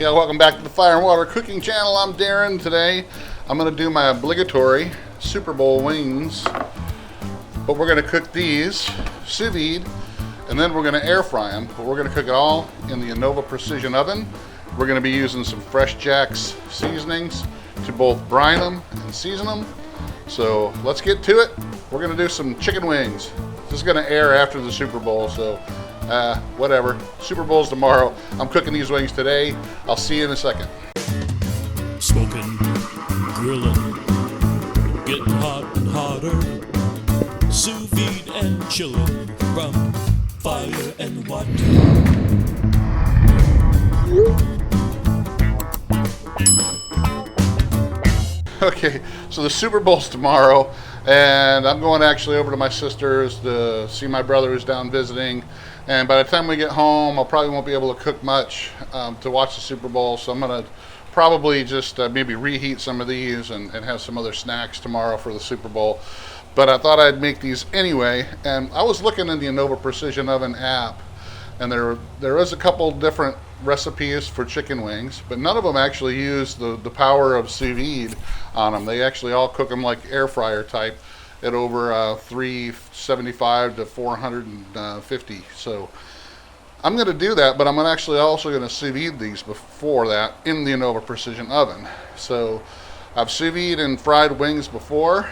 Yeah, welcome back to the Fire and Water Cooking Channel. I'm Darren. Today I'm going to do my obligatory Super Bowl wings, but we're going to cook these sous vide, and then we're going to air fry them, but we're going to cook it all in the Anova Precision Oven. We're going to be using some Fresh Jack's seasonings to both brine them and season them. So let's get to it. We're going to do some chicken wings. This is going to air after the Super Bowl, so whatever. Super Bowl's tomorrow. I'm cooking these wings today. I'll see you in a second. Smoking, grilling, getting hot and hotter, sous vide and chilling from fire and water. Okay, so the Super Bowl's tomorrow, and I'm going actually over to my sister's to see my brother who's down visiting. And by the time we get home, I probably won't be able to cook much to watch the Super Bowl. So I'm going to probably just maybe reheat some of these and have some other snacks tomorrow for the Super Bowl. But I thought I'd make these anyway. And I was looking in the Anova Precision Oven app, and there is a couple different recipes for chicken wings, but none of them actually use the power of sous vide on them. They actually all cook them like air fryer type at over 375 to 450. So I'm going to do that, but I'm also going to sous vide these before that in the Anova Precision Oven. So I've sous vide and fried wings before,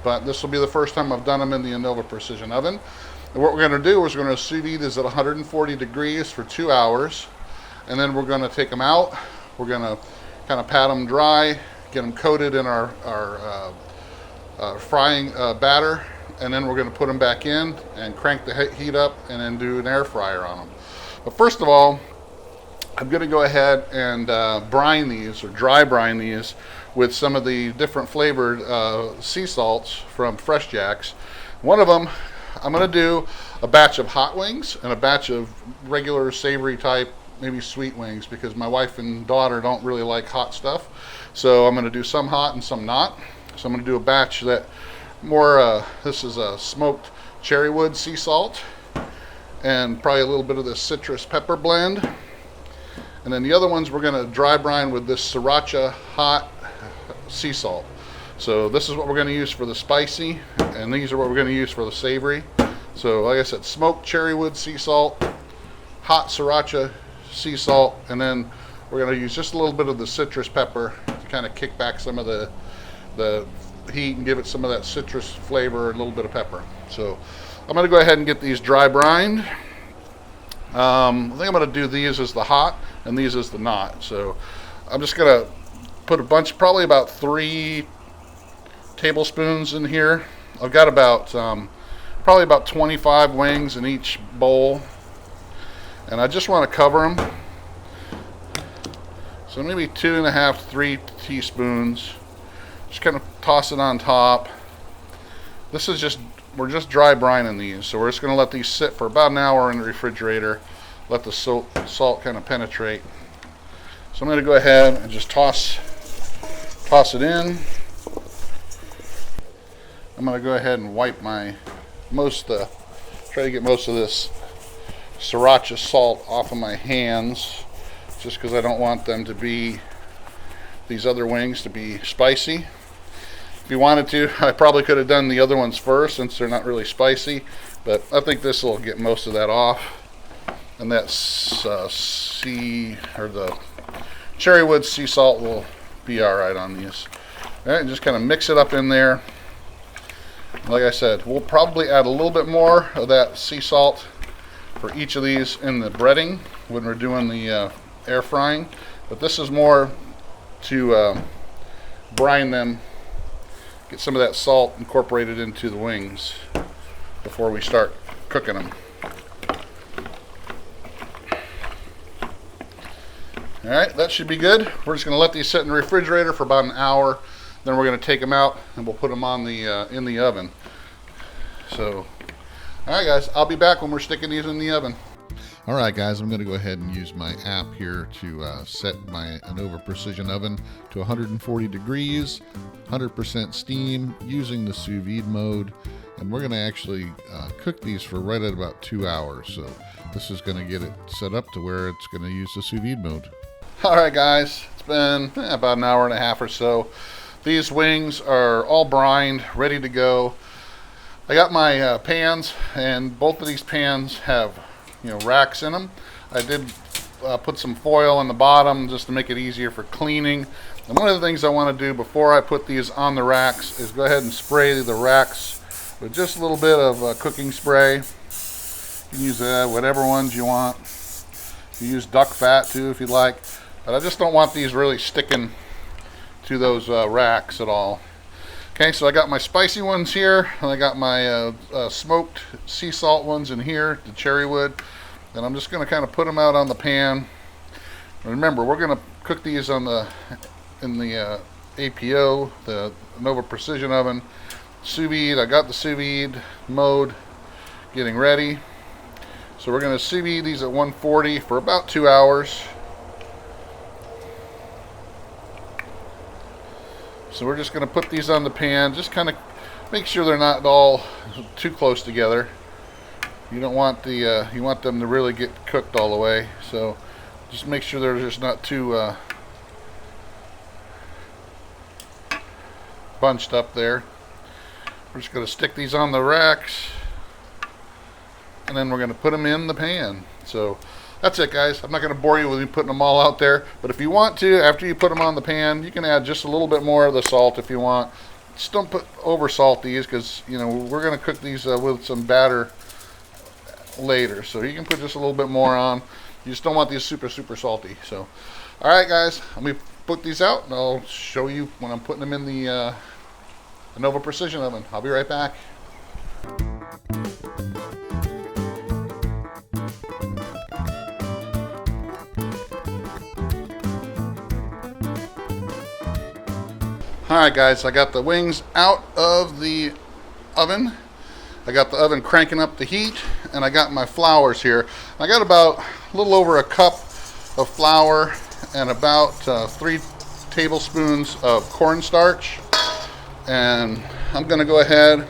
but this will be the first time I've done them in the Anova Precision Oven. And what we're going to do is we're going to sous vide these at 140 degrees for 2 hours, and then we're going to take them out. We're going to kind of pat them dry, get them coated in our frying batter, and then we're going to put them back in and crank the heat up and then do an air fryer on them. But first of all, I'm going to go ahead and brine these, or dry brine these, with some of the different flavored sea salts from Fresh Jack's. One of them, I'm going to do a batch of hot wings and a batch of regular savory type, maybe sweet wings, because my wife and daughter don't really like hot stuff. So I'm going to do some hot and some not. So I'm going to do a batch that more, this is a smoked cherrywood sea salt, and probably a little bit of the citrus pepper blend. And then the other ones we're going to dry brine with this sriracha hot sea salt. So this is what we're going to use for the spicy, and these are what we're going to use for the savory. So like I said, smoked cherrywood sea salt, hot sriracha sea salt, and then we're going to use just a little bit of the citrus pepper to kind of kick back some of the heat and give it some of that citrus flavor and a little bit of pepper. So I'm going to go ahead and get these dry brined. I think I'm going to do these as the hot and these as the not. So I'm just going to put a bunch, probably about 3 tablespoons in here. I've got about probably about 25 wings in each bowl, and I just want to cover them. So maybe 2.5 to 3 teaspoons. Just kind of toss it on top. This is we're just dry brining these, so we're just going to let these sit for about an hour in the refrigerator, let the salt kind of penetrate. So I'm going to go ahead and just toss it in. I'm going to go ahead and wipe try to get most of this sriracha salt off of my hands, just because I don't want them to be, these other wings to be spicy. If you wanted to, I probably could have done the other ones first since they're not really spicy, but I think this will get most of that off. And that the cherrywood sea salt will be alright on these. Alright, just kind of mix it up in there. Like I said, we'll probably add a little bit more of that sea salt for each of these in the breading when we're doing the air frying, but this is more to brine them, get some of that salt incorporated into the wings before we start cooking them. Alright, that should be good. We're just going to let these sit in the refrigerator for about an hour, then we're going to take them out and we'll put them on the in the oven. So, alright guys, I'll be back when we're sticking these in the oven. Alright guys, I'm going to go ahead and use my app here to set my Anova Precision Oven to 140 degrees, 100% steam, using the sous vide mode. And we're going to actually cook these for right at about 2 hours. So this is going to get it set up to where it's going to use the sous vide mode. Alright guys, it's been about an hour and a half or so. These wings are all brined, ready to go. I got my pans, and both of these pans have racks in them. I did put some foil on the bottom just to make it easier for cleaning. And one of the things I want to do before I put these on the racks is go ahead and spray the racks with just a little bit of cooking spray. You can use whatever ones you want. You use duck fat too if you like. But I just don't want these really sticking to those racks at all. Okay, so I got my spicy ones here, and I got my smoked sea salt ones in here, the cherry wood. And I'm just going to kind of put them out on the pan. Remember, we're going to cook these in the APO, the Anova Precision Oven. Sous vide, I got the sous vide mode getting ready. So we're going to sous vide these at 140 for about 2 hours. So we're just going to put these on the pan, just kind of make sure they're not all too close together. You don't want you want them to really get cooked all the way. So just make sure they're just not too bunched up there. We're just going to stick these on the racks, and then we're going to put them in the pan. So that's it, guys. I'm not going to bore you with me putting them all out there, but if you want to, after you put them on the pan, you can add just a little bit more of the salt if you want. Just don't over salt these, because we're going to cook these with some batter later, so you can put just a little bit more on. You just don't want these super salty. So alright guys, let me put these out and I'll show you when I'm putting them in the Anova Precision Oven. I'll be right back. Alright guys, I got the wings out of the oven. I got the oven cranking up the heat, and I got my flours here. I got about a little over a cup of flour and about 3 tablespoons of cornstarch. And I'm going to go ahead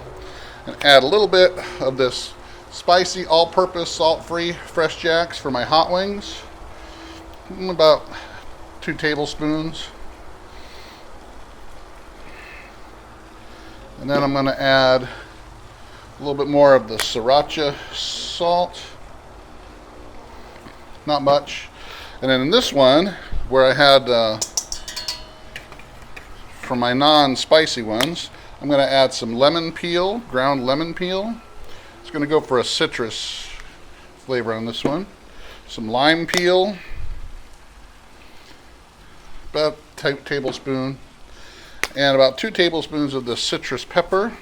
and add a little bit of this spicy all-purpose salt-free Fresh Jacks for my hot wings. About 2 tablespoons. And then I'm going to add a little bit more of the sriracha salt. Not much. And then in this one, where I had for my non-spicy ones, I'm going to add some lemon peel, ground lemon peel. It's going to go for a citrus flavor on this one. Some lime peel, about a tablespoon, and about 2 tablespoons of the citrus pepper.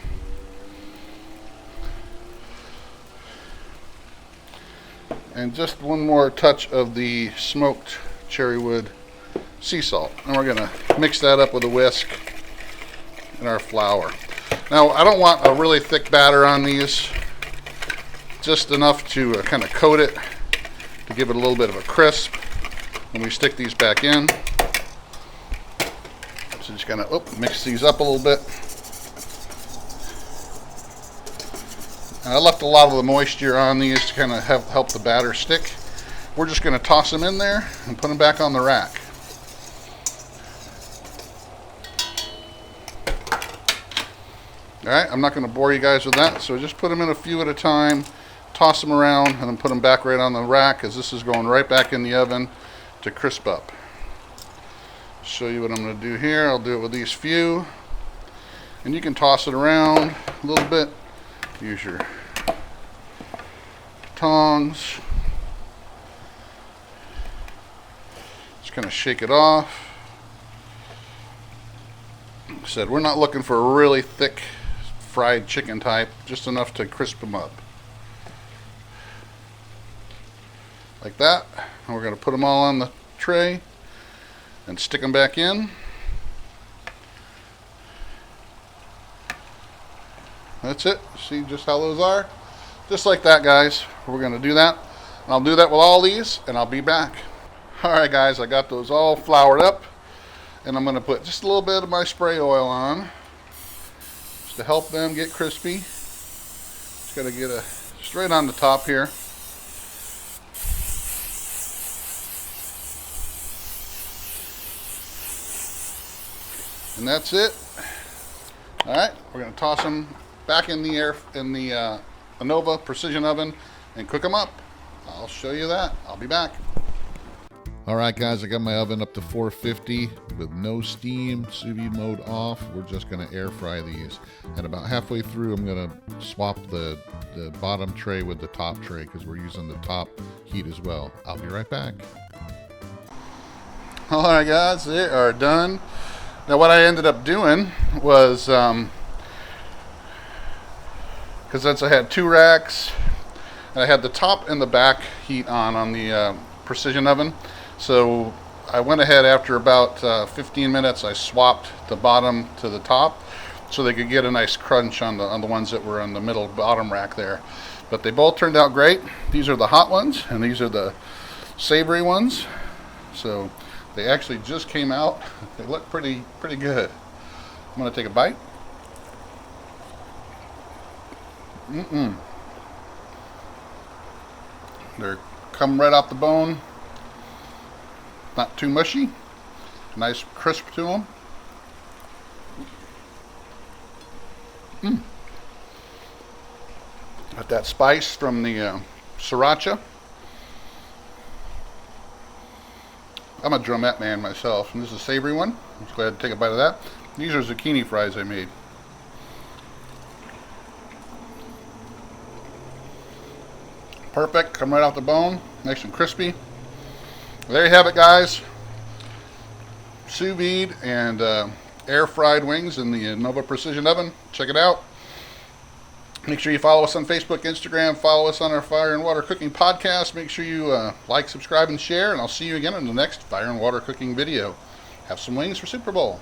And just one more touch of the smoked cherrywood sea salt. And we're going to mix that up with a whisk in our flour. Now, I don't want a really thick batter on these, just enough to kind of coat it to give it a little bit of a crisp when we stick these back in. So just kind of mix these up a little bit. And I left a lot of the moisture on these to kind of help the batter stick. We're just going to toss them in there and put them back on the rack. Alright, I'm not going to bore you guys with that, so just put them in a few at a time, toss them around, and then put them back right on the rack, as this is going right back in the oven to crisp up. Show you what I'm going to do here. I'll do it with these few. And you can toss it around a little bit. Use your tongs. Just kind of shake it off. Like I said, we're not looking for a really thick fried chicken type, just enough to crisp them up. Like that. And we're going to put them all on the tray and stick them back in. That's it. See just how those are? Just like that, guys. We're going to do that. And I'll do that with all these, and I'll be back. Alright guys, I got those all floured up, and I'm going to put just a little bit of my spray oil on just to help them get crispy. Just got to get just right on the top here. And that's it. All right, we're going to toss them back in the Anova Precision Oven and cook them up. I'll show you that. I'll be back. All right, guys, I got my oven up to 450 with no steam, sous vide mode off. We're just going to air fry these. And about halfway through, I'm going to swap the bottom tray with the top tray because we're using the top heat as well. I'll be right back. All right, guys, they are done. Now, what I ended up doing was, because since I had 2 racks, and I had the top and the back heat on the Precision Oven, so I went ahead after about 15 minutes. I swapped the bottom to the top, so they could get a nice crunch on the ones that were on the middle bottom rack there. But they both turned out great. These are the hot ones, and these are the savory ones. So they actually just came out. They look pretty good. I'm gonna take a bite. They're coming right off the bone. Not too mushy. Nice crisp to them. Got that spice from the sriracha. I'm a drumette man myself, and this is a savory one. Let's go ahead and take a bite of that. These are zucchini fries I made. Perfect, come right off the bone, nice and crispy. There you have it, guys. Sous vide and air fried wings in the Anova Precision Oven. Check it out. Make sure you follow us on Facebook, Instagram, follow us on our Fire and Water Cooking podcast. Make sure you like, subscribe, and share, and I'll see you again in the next Fire and Water Cooking video. Have some wings for Super Bowl.